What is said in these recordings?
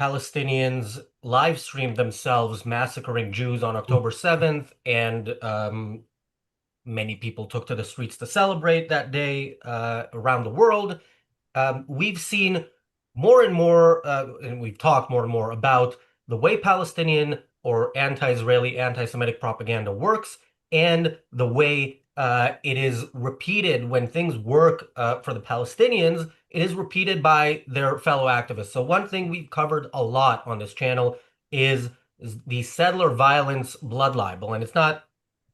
Palestinians live streamed themselves massacring Jews on October 7th, and many people took to the streets to celebrate that day around the world. We've seen more and more, and we've talked more and more about the way Palestinian or anti-Israeli, anti-Semitic propaganda works, and the way it is repeated when things work for the Palestinians. It is repeated by their fellow activists. So one thing we've covered a lot on this channel is the settler violence blood libel, and it's not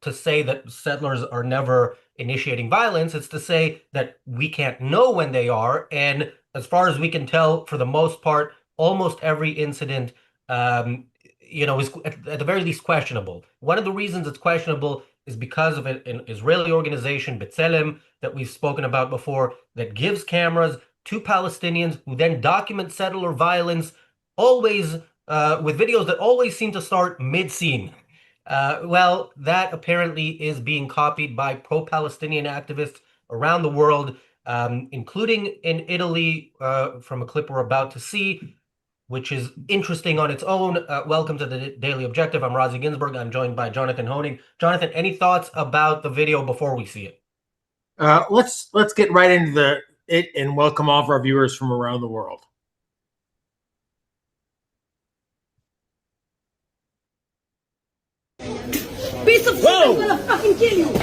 to say that settlers are never initiating violence. It's to say that we can't know when they are. And as far as we can tell, for the most part, almost every incident, is at the very least questionable. One of the reasons it's questionable is because of an Israeli organization, B'Tselem, that we've spoken about before, that gives cameras to Palestinians who then document settler violence, always with videos that always seem to start mid-scene. Well, that apparently is being copied by pro-Palestinian activists around the world, including in Italy, from a clip we're about to see, which is interesting on its own. Welcome to the Daily Objective. I'm Razi Ginsburg. I'm joined by Jonathan Honing. Jonathan, any thoughts about the video before we see it? Let's get right into it and welcome all of our viewers from around the world. Piece of shit, I'm gonna fucking kill you!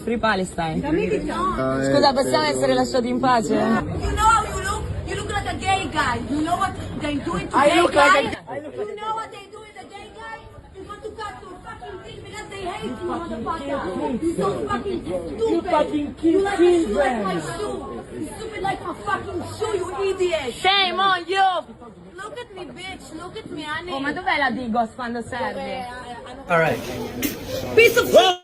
Free Palestine. Scusa, possiamo essere lasciati in pace? You know how you look? You look like a gay guy. You know what they do it to gay guys? You know what they do with a gay guy? You want to cut your fucking thing because they hate you, motherfucker. You're so fucking stupid. You fucking kill You like children. my shoe. You stupid like my fucking shoe, you idiot. Shame on you! Look at me, bitch. Look at me, honey. Oh, ma dov'è la Digos quando serve? All right. Piece of shit.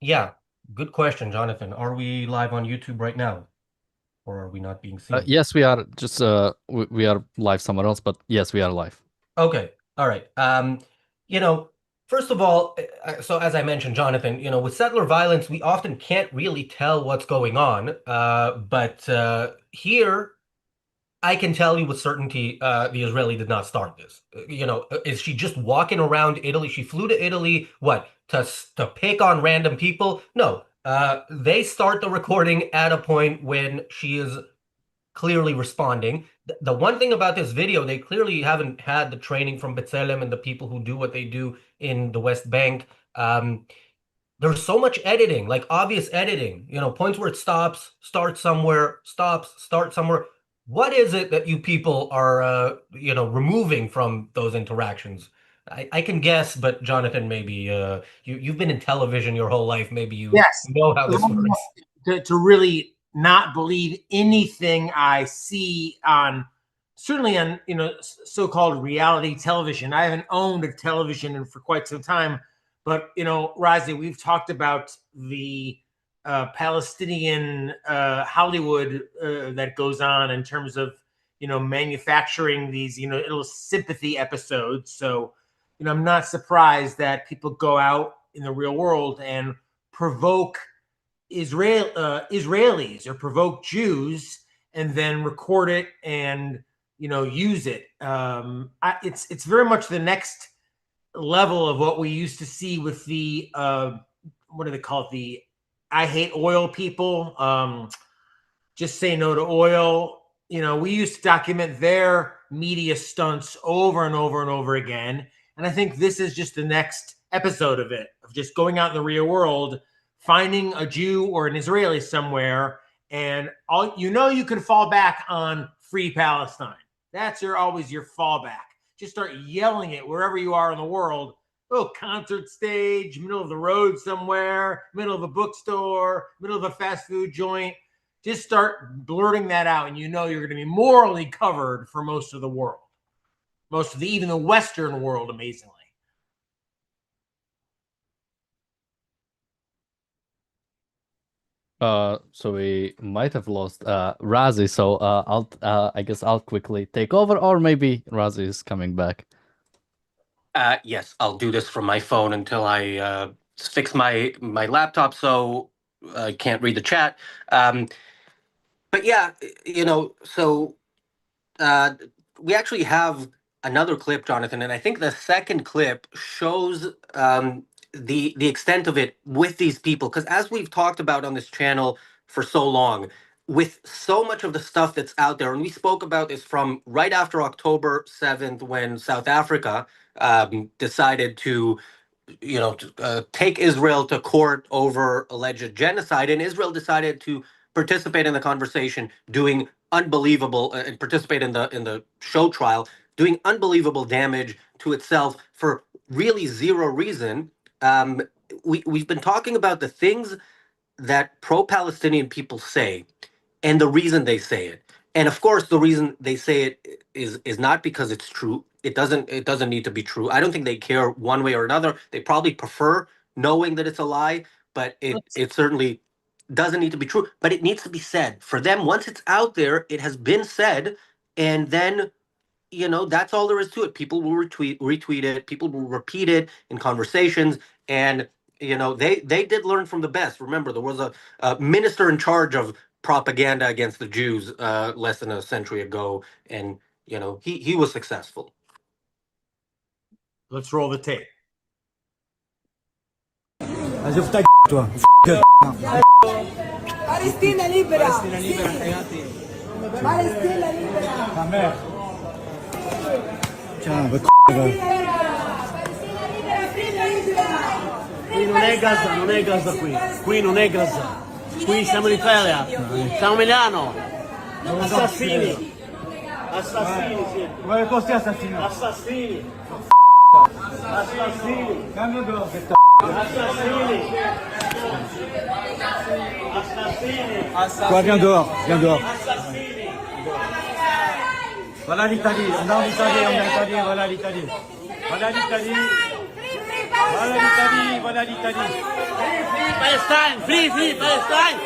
Yeah, good question, Jonathan. Are we live on YouTube right now? Or are we not being seen? Yes, we are. Just we are live somewhere else, but yes, we are live. Okay, all right. First of all, so as I mentioned, Jonathan, with settler violence, we often can't really tell what's going on. But here, I can tell you with certainty, the Israeli did not start this. Is she just walking around Italy? She flew to Italy, what, to pick on random people? No, they start the recording at a point when she is clearly responding. The one thing about this video, they clearly haven't had the training from B'Tselem and the people who do what they do in the West Bank. There's so much editing, like obvious editing, points where it stops, starts somewhere, stops, starts somewhere. What is it that you people are, removing from those interactions? I can guess, but Jonathan, maybe you've been in television your whole life. Maybe you know how this works. To really not believe anything I see certainly on so-called reality television. I haven't owned a television for quite some time, but Razi, we've talked about the Palestinian Hollywood that goes on in terms of manufacturing these little sympathy episodes. So I'm not surprised that people go out in the real world and provoke Israelis or provoke Jews and then record it and use it. It's very much the next level of what we used to see with the what do they call it, the I hate oil people, just say no to oil. We used to document their media stunts over and over and over again. And I think this is just the next episode of it, of just going out in the real world, finding a Jew or an Israeli somewhere, and you can fall back on Free Palestine. That's always your fallback. Just start yelling it wherever you are in the world. Oh, concert stage, middle of the road somewhere, middle of a bookstore, middle of a fast food joint. Just start blurting that out, and you're going to be morally covered for most of the world. Even the Western world, amazingly. So we might have lost Razi. So I guess I'll quickly take over, or maybe Razi is coming back. Yes, I'll do this from my phone until I fix my laptop, so I can't read the chat. But yeah, so we actually have another clip, Jonathan, and I think the second clip shows the extent of it with these people. Because as we've talked about on this channel for so long, with so much of the stuff that's out there, and we spoke about this from right after October 7th when South Africa decided to take Israel to court over alleged genocide, and Israel decided to participate in the conversation, doing unbelievable and participate in the show trial, doing unbelievable damage to itself for really zero reason. We've been talking about the things that pro-Palestinian people say and the reason they say it. And of course, the reason they say it is not because it's true. It doesn't need to be true. I don't think they care one way or another. They probably prefer knowing that it's a lie, but it certainly doesn't need to be true. But it needs to be said. For them, once it's out there, it has been said, and then that's all there is to it. People will retweet it, people will repeat it in conversations, and they did learn from the best. Remember, there was a minister in charge of propaganda against the Jews less than a century ago, and he was successful. Let's roll the tape. Vas-y, ouvre ta toi. Palestina libera! Palestina libera! Ta mère. Tiens, va Qui non è Gaza, non è Gaza qui. Qui non è Gaza. Qui siamo in Italia. Siamo a Milano. Assassini. Assassini, sì. Ouais, così assassino. Assassini. Assassini. Cambio dove Assassini. Assassini. Quoi, viens dehors, viens dehors. Assassini. Voilà l'Italie, on est en Italie, on est en Italie, voilà l'Italie. Voilà l'Italie. Voilà l'Italie, voilà l'Italie. Free Palestine. Free Palestine.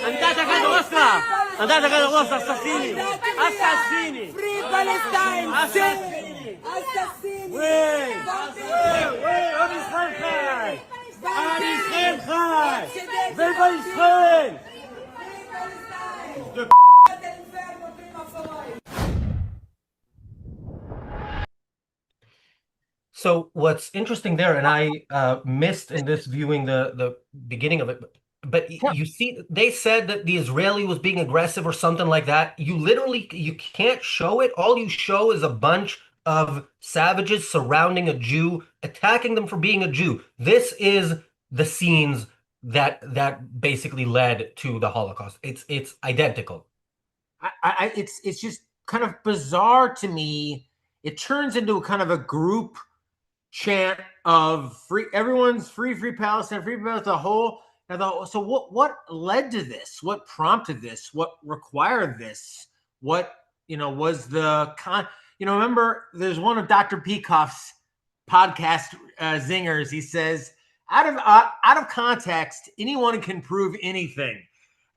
Andate a casa vostra. Andate a casa vostra, assassini. Assassini. Free Palestine! Assassini. Assassini! Oui. Oui, on Israël chai. On Israël chai. Viva Israël. So what's interesting there, and I missed in this viewing the beginning of it, but you see, they said that the Israeli was being aggressive or something like that. You can't show it. All you show is a bunch of savages surrounding a Jew, attacking them for being a Jew. This is the scenes that basically led to the Holocaust. It's identical. It's just kind of bizarre to me. It turns into a kind of a group chant of everyone's free Palestine, free Palestine, the whole. So what led to this? What prompted this? What required this? What was the remember there's one of Dr. Peikoff's podcast zingers. He says out of context, anyone can prove anything.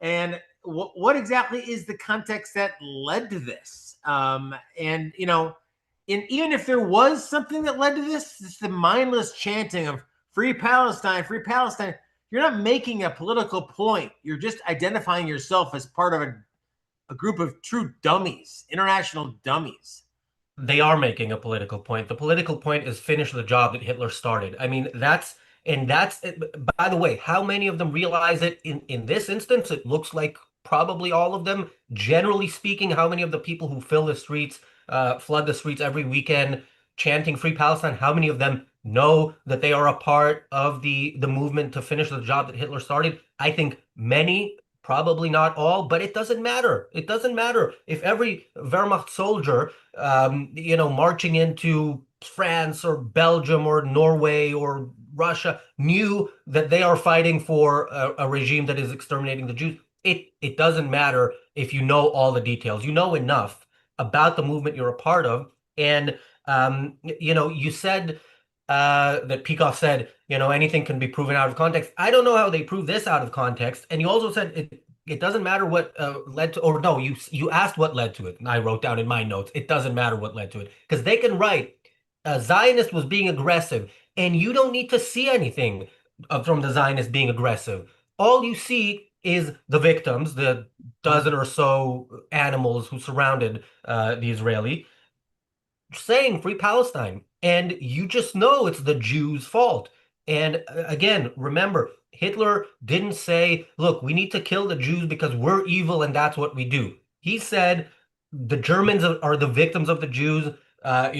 And what exactly is the context that led to this? And even if there was something that led to this, it's the mindless chanting of free Palestine, free Palestine. You're not making a political point. You're just identifying yourself as part of a group of true dummies, international dummies. They are making a political point. The political point is finish the job that Hitler started. I mean, that's by the way, how many of them realize it in this instance? It looks like probably all of them. Generally speaking, how many of the people who fill the streets, flood the streets every weekend chanting Free Palestine, how many of them know that they are a part of the movement to finish the job that Hitler started? I think many, probably not all, but it doesn't matter. It doesn't matter if every Wehrmacht soldier, marching into France or Belgium or Norway or Russia knew that they are fighting for a regime that is exterminating the Jews. It doesn't matter if you know all the details. You know enough about the movement you're a part of. And, you said that Peikoff said, anything can be proven out of context. I don't know how they prove this out of context. And you also said it doesn't matter what led to, or no, you asked what led to it. And I wrote down in my notes, it doesn't matter what led to it. Because they can write, a Zionist was being aggressive, and you don't need to see anything from the Zionist being aggressive. All you see is the victims, the dozen or so animals who surrounded the Israeli, saying free Palestine. And you just know it's the Jews' fault. And again, remember, Hitler didn't say, look, we need to kill the Jews because we're evil and that's what we do. He said the Germans are the victims of the Jews. Uh,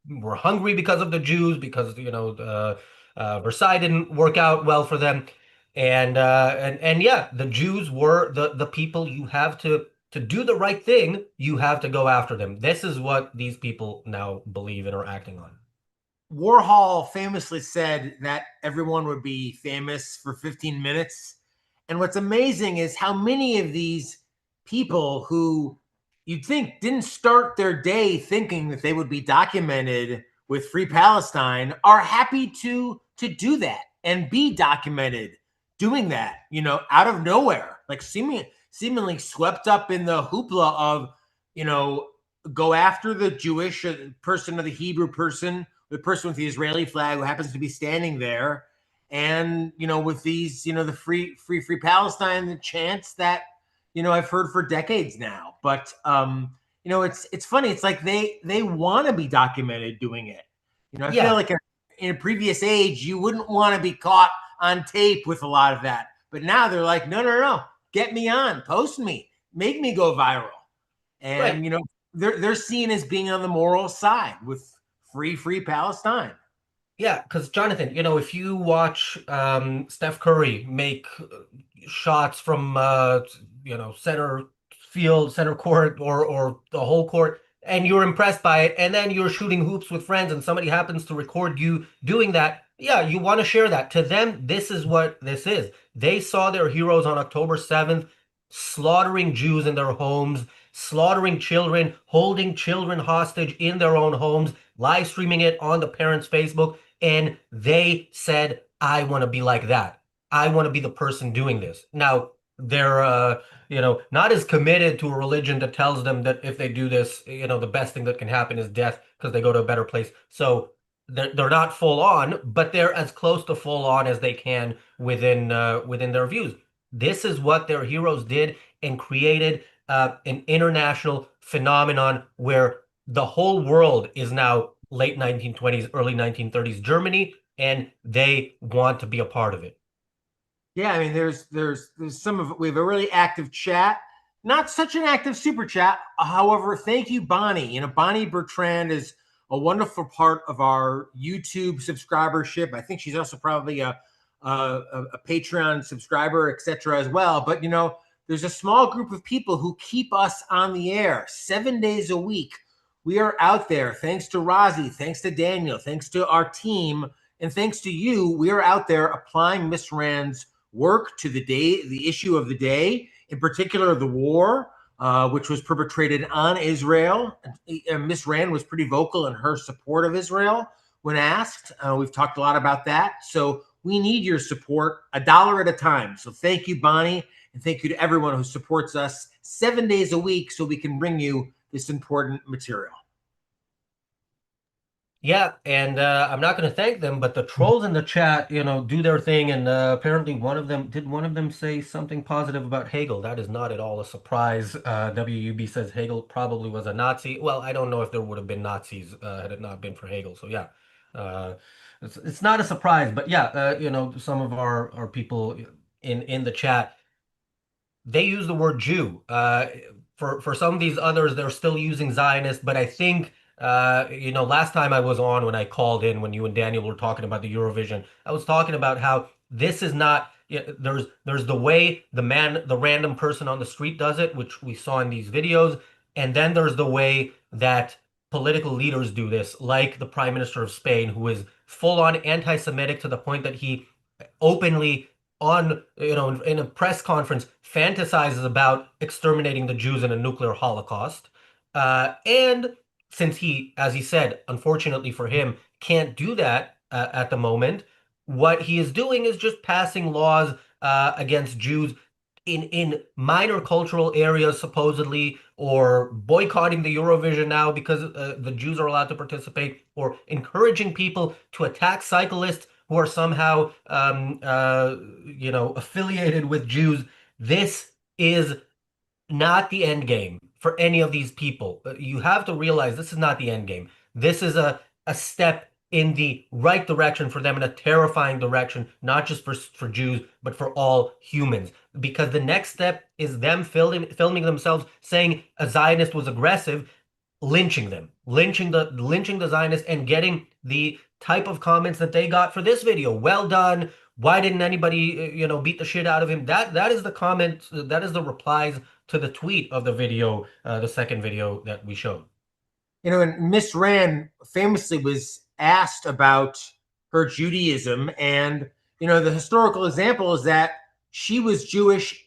we're hungry because of the Jews, because Versailles didn't work out well for them. And yeah, the Jews were the people you have to do the right thing, you have to go after them. This is what these people now believe and are acting on. Warhol famously said that everyone would be famous for 15 minutes. And what's amazing is how many of these people who you'd think didn't start their day thinking that they would be documented with Free Palestine are happy to do that and be documented doing that, out of nowhere, like seemingly swept up in the hoopla of, go after the Jewish person or the Hebrew person, the person with the Israeli flag who happens to be standing there. And, with these, the free Palestine, the chants that, I've heard for decades now. But, it's funny. It's like they want to be documented doing it. I feel like in a previous age, you wouldn't want to be caught on tape with a lot of that. But now they're like, no, get me on, post me, make me go viral. And, they're seen as being on the moral side with free Palestine. Yeah, because Jonathan, if you watch Steph Curry make shots from center field, center court, or the whole court, and you're impressed by it, and then you're shooting hoops with friends, and somebody happens to record you doing that, yeah, you want to share that. To them, this is what this is. They saw their heroes on October 7th slaughtering Jews in their homes, slaughtering children, holding children hostage in their own homes, live streaming it on the parents' Facebook. And they said, I want to be like that. I want to be the person doing this. Now, they're, not as committed to a religion that tells them that if they do this, the best thing that can happen is death because they go to a better place. So they're not full on, but they're as close to full on as they can within their views. This is what their heroes did and created an international phenomenon where the whole world is now late 1920s, early 1930s Germany, and they want to be a part of it. Yeah, I mean, there's some of it. We have a really active chat, not such an active super chat. However, thank you, Bonnie. Bonnie Bertrand is a wonderful part of our YouTube subscribership. I think she's also probably a Patreon subscriber, etc. as well. But there's a small group of people who keep us on the air 7 days a week. We are out there, thanks to Razi, thanks to Daniel, thanks to our team, and thanks to you. We are out there applying Miss Rand's work to the issue of the day, in particular the war, which was perpetrated on Israel. Miss Rand was pretty vocal in her support of Israel when asked. We've talked a lot about that. So we need your support, $1 at a time. So thank you, Bonnie, and thank you to everyone who supports us 7 days a week so we can bring you this important material. Yeah, and I'm not going to thank them, but the trolls in the chat, do their thing, and apparently one of them say something positive about Hegel. That is not at all a surprise. WUB says Hegel probably was a Nazi. Well, I don't know if there would have been Nazis had it not been for Hegel. So yeah, it's not a surprise. But yeah, some of our people in the chat, they use the word Jew. For some of these others, they're still using Zionist, but I think last time I was on, when I called in, when you and Daniel were talking about the Eurovision, I was talking about how this is not, there's the way the random person on the street does it, which we saw in these videos, and then there's the way that political leaders do this, like the Prime Minister of Spain, who is full on anti-Semitic to the point that he openly in a press conference fantasizes about exterminating the Jews in a nuclear holocaust. And since he, as he said, unfortunately for him, can't do that at the moment, what he is doing is just passing laws against Jews in minor cultural areas, supposedly, or boycotting the Eurovision now because the Jews are allowed to participate, or encouraging people to attack cyclists who are somehow affiliated with Jews. This is not the end game for any of these people. You have to realize this is not the end game. This is a step in the right direction for them, in a terrifying direction, not just for Jews, but for all humans. Because the next step is them filming themselves saying a Zionist was aggressive, lynching them, lynching the Zionists, and getting the type of comments that they got for this video. Well done. Why didn't anybody, beat the shit out of him? That is the comment. That is the replies to the tweet of the video, the second video that we showed. And Miss Rand famously was asked about her Judaism, and the historical example is that she was Jewish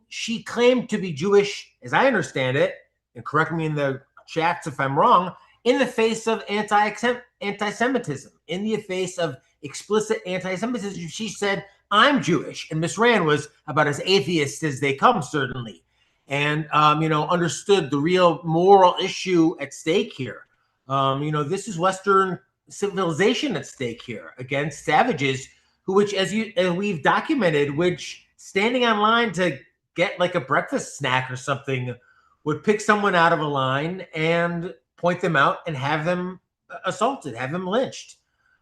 she claimed to be Jewish, as I understand it, and correct me in the chats if I'm wrong, in the face of anti-Semitism, in the face of explicit anti-Semitism. She said, I'm Jewish. And Miss Rand was about as atheist as they come, certainly. And, understood the real moral issue at stake here. This is Western civilization at stake here against savages which, as we've documented, which standing on line to get like a breakfast snack or something would pick someone out of a line and point them out and have them assaulted, have them lynched.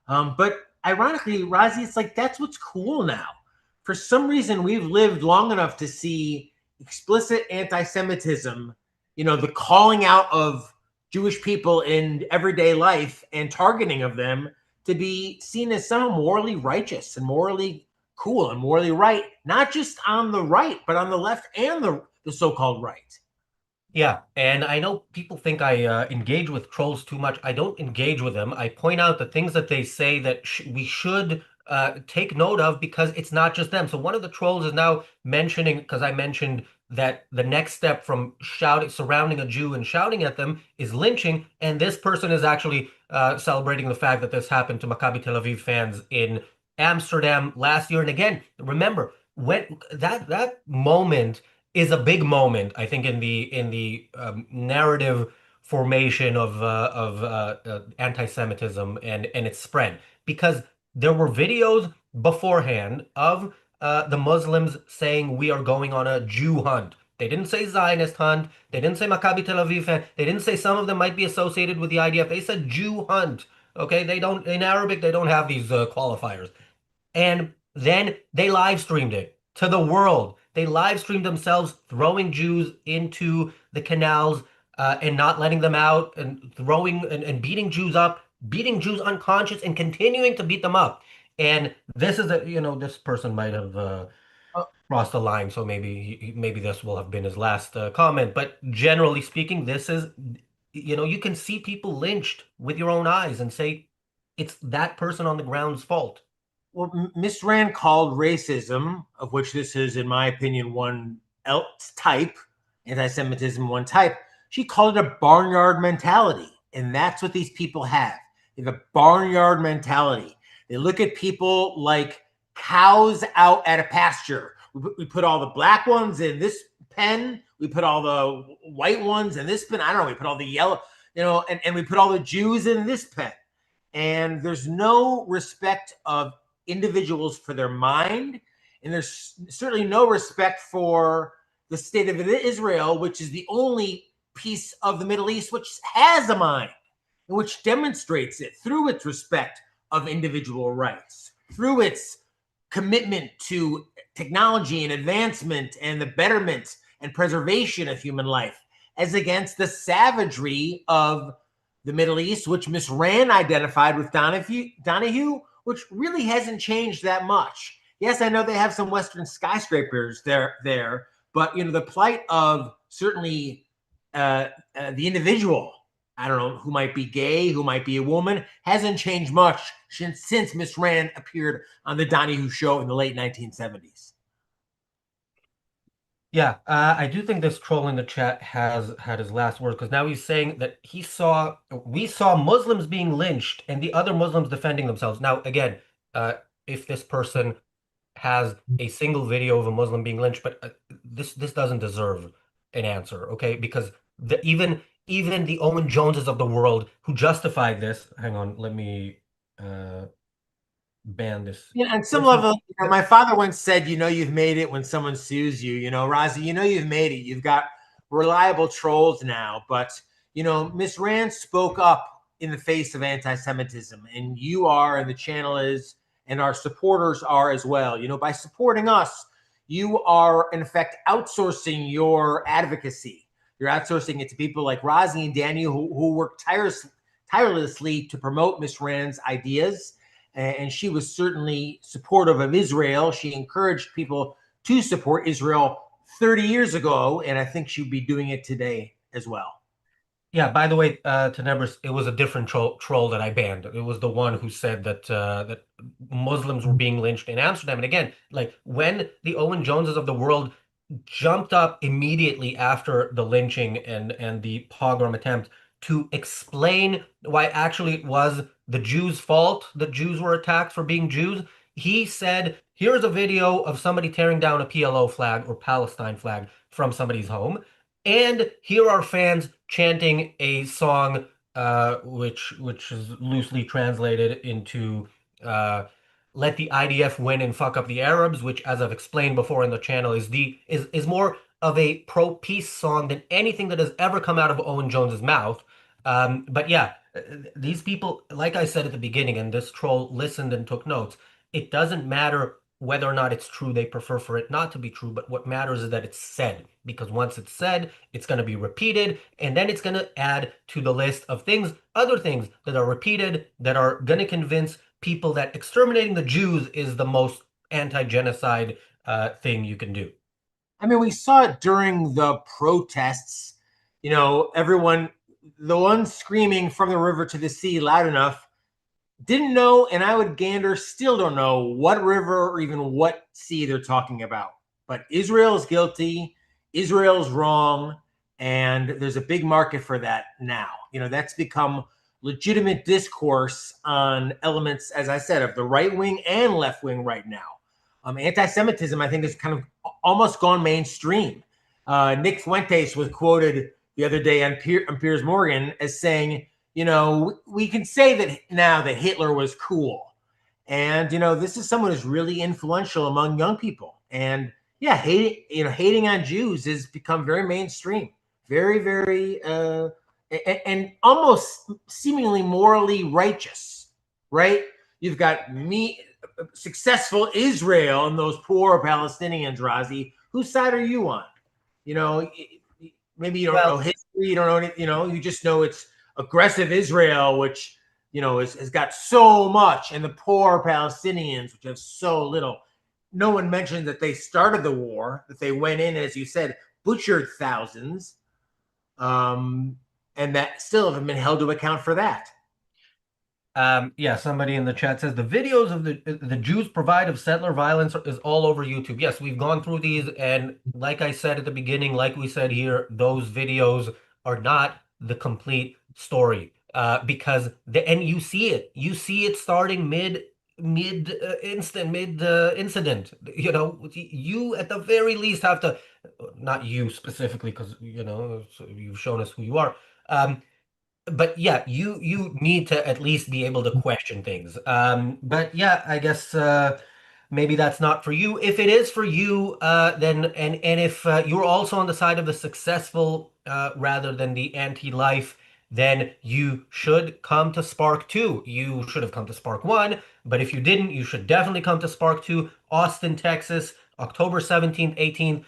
But ironically, Razi, it's like that's what's cool now. For some reason, we've lived long enough to see explicit anti-Semitism, the calling out of Jewish people in everyday life and targeting of them to be seen as somehow morally righteous and morally cool and morally right, not just on the right, but on the left and the so-called right. Yeah, and I know people think I engage with trolls too much. I don't engage with them. I point out the things that they say that we should take note of, because it's not just them. So one of the trolls is now mentioning, because I mentioned that the next step from surrounding a Jew and shouting at them is lynching, and this person is actually celebrating the fact that this happened to Maccabi Tel Aviv fans in Amsterdam last year. And again, remember, when that moment is a big moment, I think, in the narrative formation of anti-Semitism and its spread, because there were videos beforehand of the Muslims saying we are going on a Jew hunt. They didn't say Zionist hunt. They didn't say Maccabi Tel Aviv fan. They didn't say some of them might be associated with the IDF. They said Jew hunt. Okay, they don't, in Arabic, they don't have these qualifiers. And then they live streamed it to the world. They live streamed themselves throwing Jews into the canals and not letting them out, and throwing and beating Jews up, beating Jews unconscious, and continuing to beat them up. And this is this person might have crossed the line, so maybe this will have been his last comment. But generally speaking, this is, you can see people lynched with your own eyes and say it's that person on the ground's fault. Well, Miss Rand called racism, of which this is, in my opinion, one type, anti-Semitism one type, she called it a barnyard mentality. And that's what these people have. They have a barnyard mentality. They look at people like cows out at a pasture. We put all the black ones in this pen. We put all the white ones in this pen. I don't know. We put all the yellow, and we put all the Jews in this pen. And there's no respect of individuals for their mind, and there's certainly no respect for the state of Israel, which is the only piece of the Middle East which has a mind and which demonstrates it through its respect of individual rights, through its commitment to technology and advancement and the betterment and preservation of human life, as against the savagery of the Middle East, which Miss Rand identified with Donahue, which really hasn't changed that much. Yes, I know they have some Western skyscrapers there, but the plight of certainly the individual, I don't know, who might be gay, who might be a woman, hasn't changed much since Miss Rand appeared on the Donahue show in the late 1970s. Yeah, I do think this troll in the chat has had his last word, because now he's saying that we saw Muslims being lynched and the other Muslims defending themselves. Now, again, if this person has a single video of a Muslim being lynched, but this doesn't deserve an answer, okay? Because even the Owen Joneses of the world who justified this, hang on, let me ban this. Yeah, on some level, my father once said, you've made it when someone sues you. Razi, you've made it. You've got reliable trolls now. But, Miss Rand spoke up in the face of anti-Semitism, and you are, and the channel is, and our supporters are as well. By supporting us, you are, in effect, outsourcing your advocacy. You're outsourcing it to people like Razi and Daniel who work tirelessly to promote Miss Rand's ideas. And she was certainly supportive of Israel. She encouraged people to support Israel 30 years ago, and I think she'd be doing it today as well. Yeah, by the way, to Nebris, it was a different troll that I banned. It was the one who said that that Muslims were being lynched in Amsterdam. And again, like when the Owen Joneses of the world jumped up immediately after the lynching and the pogrom attempt to explain why actually it was the Jews' fault that Jews were attacked for being Jews, he said, here's a video of somebody tearing down a PLO flag or Palestine flag from somebody's home. And here are fans chanting a song, which is loosely translated into "Let the IDF win and fuck up the Arabs," which, as I've explained before in the channel, is more of a pro-peace song than anything that has ever come out of Owen Jones's mouth. But yeah, these people, like I said at the beginning, and this troll listened and took notes. It doesn't matter whether or not it's true. They prefer for it not to be true, but what matters is that it's said, because once it's said, it's going to be repeated, and then it's going to add to the list of other things that are repeated, that are going to convince people that exterminating the Jews is the most anti-genocide thing you can do. I mean, we saw it during the protests. Everyone, the ones screaming from the river to the sea loud enough, didn't know, and I would gander, still don't know what river or even what sea they're talking about. But Israel is guilty, Israel's wrong, and there's a big market for that now. That's become legitimate discourse on elements, as I said, of the right wing and left wing right now. Anti-Semitism, I think, has kind of almost gone mainstream. Nick Fuentes was quoted the other day on Piers Morgan as saying, we can say that now that Hitler was cool. And, this is someone who's really influential among young people. And yeah, hating on Jews has become very mainstream, very, very, and almost seemingly morally righteous, right? You've got successful Israel and those poor Palestinians, Razi. Whose side are you on? Maybe you don't know history, you don't know anything, you just know it's aggressive Israel, which, has got so much, and the poor Palestinians, which have so little. No one mentioned that they started the war, that they went in, as you said, butchered thousands, and that still haven't been held to account for that. Yeah, somebody in the chat says the videos of the Jews provide of settler violence is all over YouTube. Yes, we've gone through these, and like I said at the beginning, like we said here, those videos are not the complete story, because and you see it starting mid incident. You at the very least have to, not you specifically, because you've shown us who you are. But yeah, you need to at least be able to question things. But yeah, I guess maybe that's not for you. If it is for you, then and if you're also on the side of the successful rather than the anti-life, then you should come to Spark 2. You should have come to Spark 1, but if you didn't, you should definitely come to Spark 2, Austin, Texas, October 17th, 18th.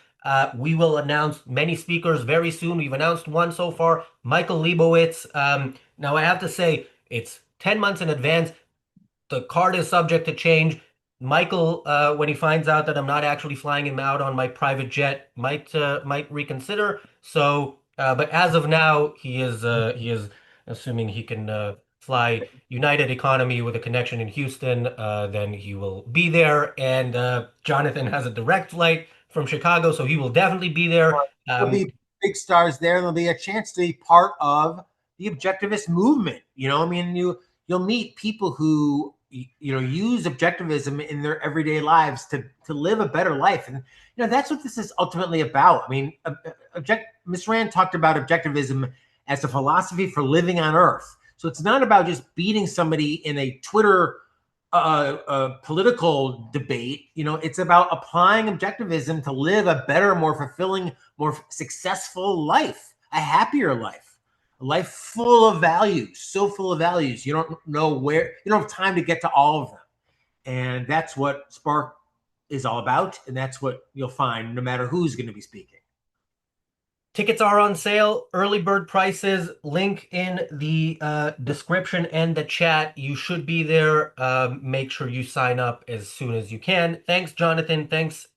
We will announce many speakers very soon. We've announced one so far, Michael Leibowitz. Now, I have to say, it's 10 months in advance. The card is subject to change. Michael, when he finds out that I'm not actually flying him out on my private jet, might reconsider. So, but as of now, he is assuming he can fly United Economy with a connection in Houston. Then he will be there, and Jonathan has a direct flight from Chicago, so he will definitely be there. There'll be big stars there. There'll be a chance to be part of the objectivist movement. You'll meet people who use objectivism in their everyday lives to live a better life, and that's what this is ultimately about. I mean, Ms. Rand talked about objectivism as a philosophy for living on Earth. So it's not about just beating somebody in a Twitter a political debate. You know, it's about applying objectivism to live a better, more fulfilling, more successful life, a happier life, a life full of values, so full of values. You don't know where, you don't have time to get to all of them. And that's what Spark is all about. And that's what you'll find no matter who's going to be speaking. Tickets are on sale, early bird prices, link in the description and the chat. You should be there. Make sure you sign up as soon as you can. Thanks, Jonathan. Thanks,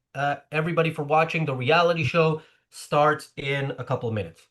everybody, for watching. The reality show starts in a couple of minutes.